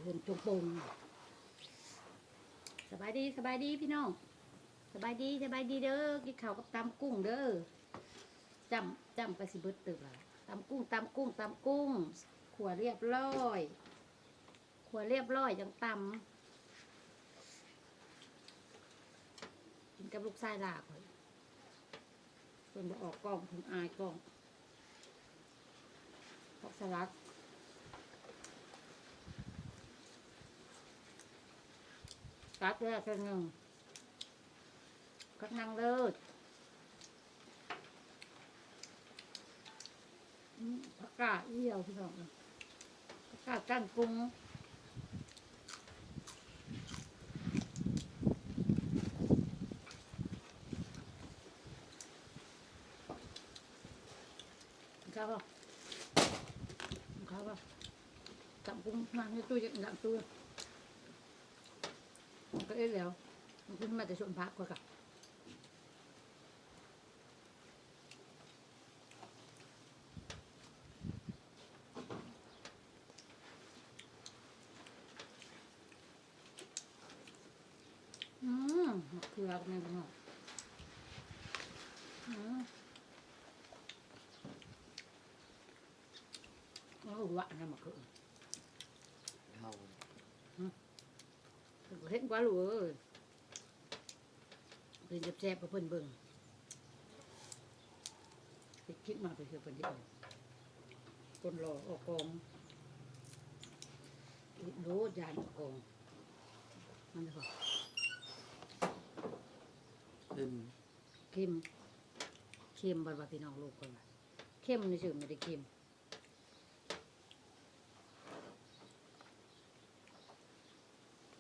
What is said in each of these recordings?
เห็นจงปงสบายดีสบายดีพี่น้องสบายดีสบายดีเด้อกินข้าวกับตำกุ้งเด้อจำไปสิเบิดตึกละตำกุ้งขัวเรียบร้อยจังตำกินกับลูกชายลาข่อยเพิ่นบ่ออกกล้องเพิ่นอายกล้องผักสลัดกัดแรกเป็นหนึ่งกัดนางเลิศผักกาดเอี่ยวพี่น้องผักกาดก้านกุ้งข้าวป่ะจับกุ้งมาในตู้จะดับตู้ก็เอ๊ะแล้วมันขึ้นมาแต่ส่วนพักกว่ากับเกลือกันเลยพี่น้องหวานนะมะเขือเอาเห็นกว่าลูกเอ้ยเป็นแซ่บๆกับเพิ่นเบิ่งคิดมาไปเชื่อเพิ่นที่อื่นคนรอออกกองโลดยานออกกองมันจะพอเค็มบาพี่น้องลูกคนละเข้มในชื่อไม่ได้เค็ม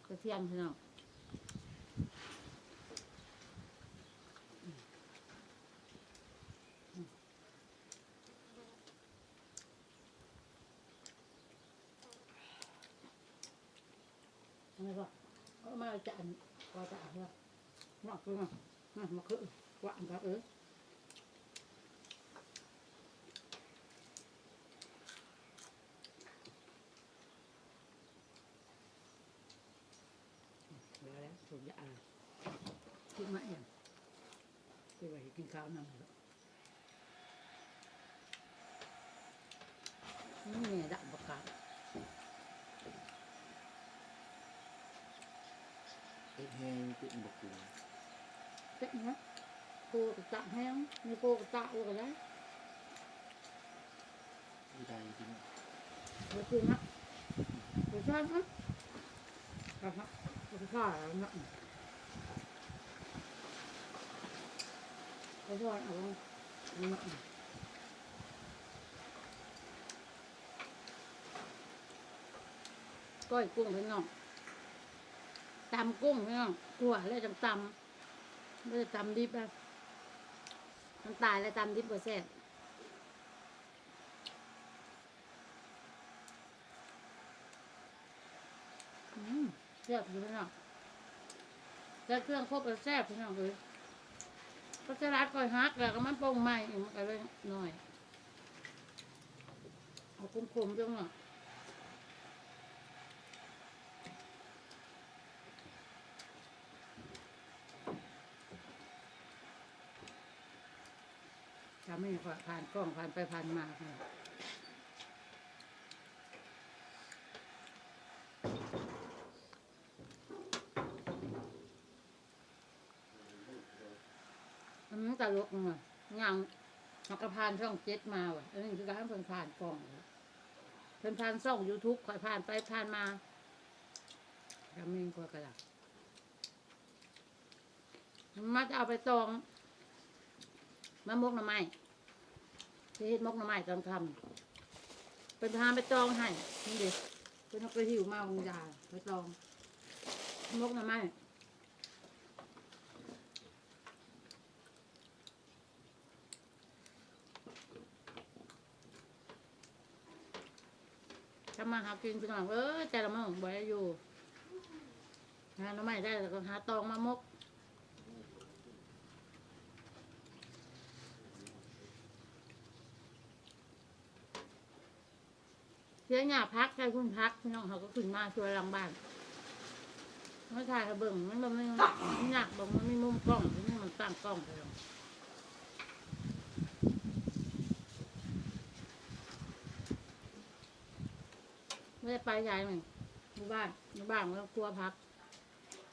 กระเทียมพี่น้องอะไรก็เอามาจานก็จานละหนักเลยนะมาคือหวานครับแล้วถูกยาคิดมาเองไปไว้กินข้าวนั่งแล้วนี่แม่ดับประกาศเอ็ดแห้งเป็นบกุงเป็ดนะโคกระตะแห้งมีโคกระตะอะไรกันได้ดีใจจริงเดี๋ยวคือนะเดี๋ยวใช่ไหมครับฮะเดี๋ยวใช่แล้วนะเดี๋ยวใช่เอาลงนะก้อยกุ้งพี่น้องตำกุ้งพี่น้องตัวแล้วจังตำไม่ได้ตำดิบอะมันตายแล้วตำดิบก็แซ่บแซ่บอยู่พี่น้องแต่เครื่องครบแล้วแซ่บพี่น้องเลยก็จะรัดก้อยฮักแล้วก็มันปรุงใหม่อีกมันก็เลยหน่อยเอาคมๆจังหน่อยทำให้ผ่านกล้องผ่านไปผ่านมาค่ะตลกไงยังนักผ่านช่อง7มาว่ะอันนี้คือการเพิ่นผ่านกล้องเพิ่นผ่านช่อง YouTube ค่อยผ่านไปผ่านมาทำเองก็กระดับมาจะเอาไปตองมะมกหน่อไม้ที่เฮ็ดมกหน่อไม้ตอนค่ำเป็นพาไปตองให้นี่เด็กเป็นนักหิวมาของยาไปตองมกหน่อไม้ทำมาหากินพี่น้องแต่ละมื้อบ่ได้อยู่หาหน่อไม้ได้แล้วก็หาตองมามก เสียหญ้าพักใช่คุณพักพี่น้องเขาก็ขึ้นมาช่วยหลังบ้านไม่ถ่ายระเบิงมันบ่ไม่หนักบอกมันไม่มุมกล้องที่นี่มันตั้งกล้องไปหรอกไม่ได้ไปยายมันอยู่บ้านมันกลัวพัก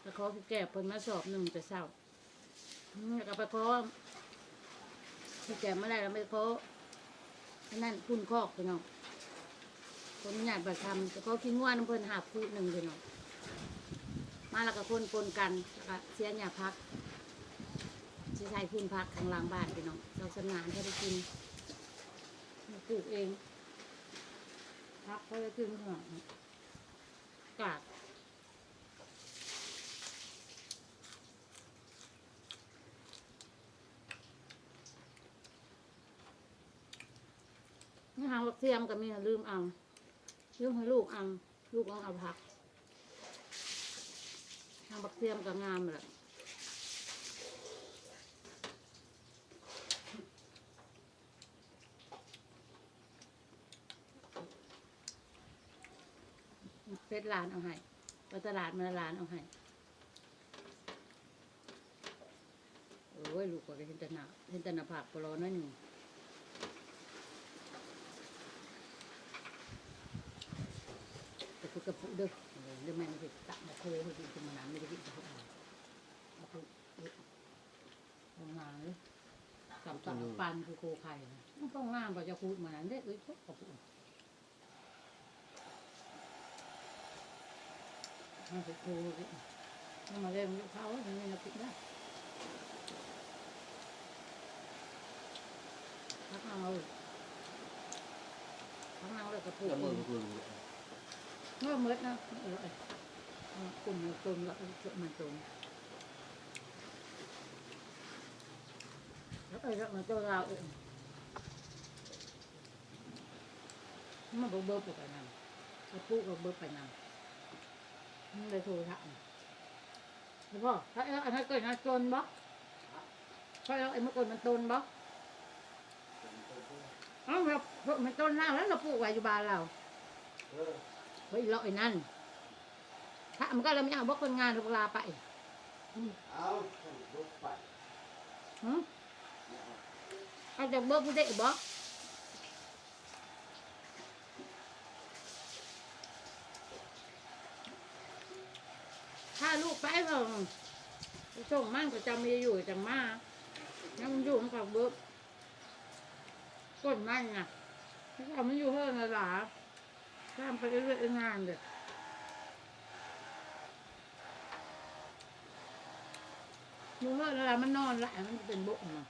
แต่เขาแก่เพิ่นมาสอบหนึ่งแต่เช้าแล้วก็ไปขอพี่แก่ไม่ได้แล้วไม่ขอนั่นคุณคอกพี่น้องคนอยากไปทำแต่เขากินง่วนเพิ่นหาพูดหนึ่งพี่น้องมาแล้วก็คนปนกันแล้วก็เสียหญ้าพักสิใช้พื้นพักข้างหลังบ้านพี่น้องเราสำนานเขาได้กินปลูกเองพักเขาจะกินข้างหลังกาดนี่หางบักเทียมก็มีลืมเอาลืมให้ลูกเอาลูกเอาผักหางบักเทียมก็งามเลยเฟซร้านเอาให้ไปตลาดมาร้านเอาให้โอ้ยลูกก็เห็นแต่หน้าผักปลอน้อยหนึ่งแต่คือกระปุกเด้อเดี๋ยวแม่ไม่ได้ตักมาเคยให้กินมานานไม่ได้กินกระปุกกระปุกโรงงานเลยกับตับปันคือโคไข่มันต้องงามกว่าจะพูดมานั้นได้กระปุกมันจะโคมันมาเล่นลูกเขาอย่างนี้เรากินได้พักเอาเลยกระปุก แล้วมือมันคือ เมื่อเมื่อนะกลุ่มตุนแล้วมันตุนแล้วแล้วมันตัวเราเองมันเบิร์ไปนั่งกระปุกก็เบิร์ไปนั่งมันเลยโทรทักแล้วพ่อถ้าอันนั้นเกิดมันตนบ่ถ้าไอ้เมื่อก่อนมันตนบ่เอ้าเรามันตนแล้วเราปลูกไว้อยู่บ้านเราเฮ้ยเราไอ้นั่นถ้ามันก็เราไม่เอาบอกคนงานเวลาไปเอารถไป เอาจากเบิร์ผู้เด็กบอกถ้าลูกไปก็ส่งมั่งก็จะมีอยู่จังมาแล้วมันอยู่กับเบิร์ก้นมั่งน่ะถ้ามันอยู่เพิ่งหลาตามไปเรื่อยๆงานเด็กอยู่เพิ่งหลามันนอนหลายมันเป็นบุกมา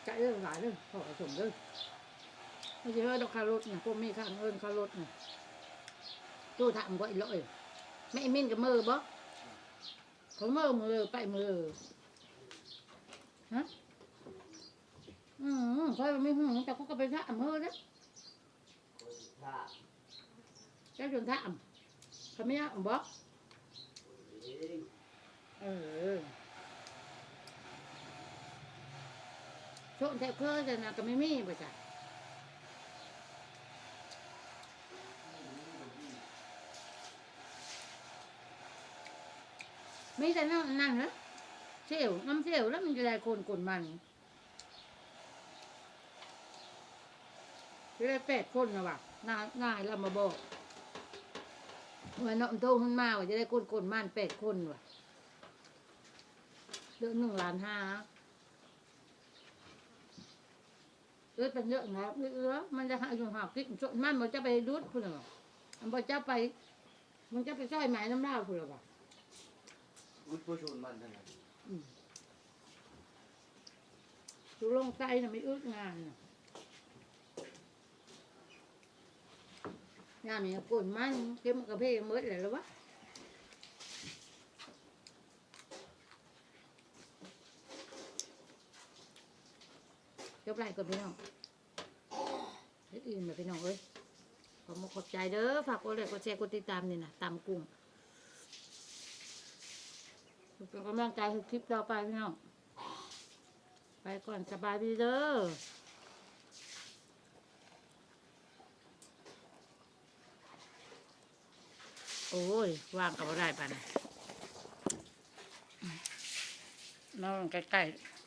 ใจเรื่องหลายเรื่องขอส่งเรื่องไม่ใช่ว่าดอกคารถเนี่ยพวกมีข้างเอิญคารถเนี่ยตู้ทำก็อีกเลยไม่มินกับมือบ่ของมือไปมือฮะคอยไม่หูแต่เขาก็ไปท่ามือนะแค่จนท่าเขาไม่ยากบ่โชคแทบเคยแต่นะก็ไม่มีป่ะจ้ะไม่แต่นั่นนะเสี่ยวน้ำเสี่ยวแล้วมันจะได้คนมันจะได้8 คนนะว่ะง่ายเรามาบอกว่าน้องโตขึ้นมาว่าจะได้คนมัน8 คนว่ะเดือน1.5 ล้านเป็นเยอะนะมันจะหาอยู่หากิ๊กส่วนมันจะไปดูดพุ่นหรอมันจะไปช่อยหมายน้ำเล่าพุ่นหรอวุฒิผู้ชนมันนั่นแหละดูลงใจน่ะไม่อึดงานน่ะงานมีกลุ่นมันเก็บกระเพาะมืดเลยหรือวะจบไรก่อนพี่น้องอื่นแบบพี่น้องเอ้ยขอบใจเด้อฝากกดไลค์กดแชร์กดติดตามนี่นะตามกุ้งเป็นกำลังใจให้คลิปต่อไปพี่น้องไปก่อนสบายดีเด้อ โอ้ยว่างกับบ่ได้ปานนั้นนอนใกล้ๆ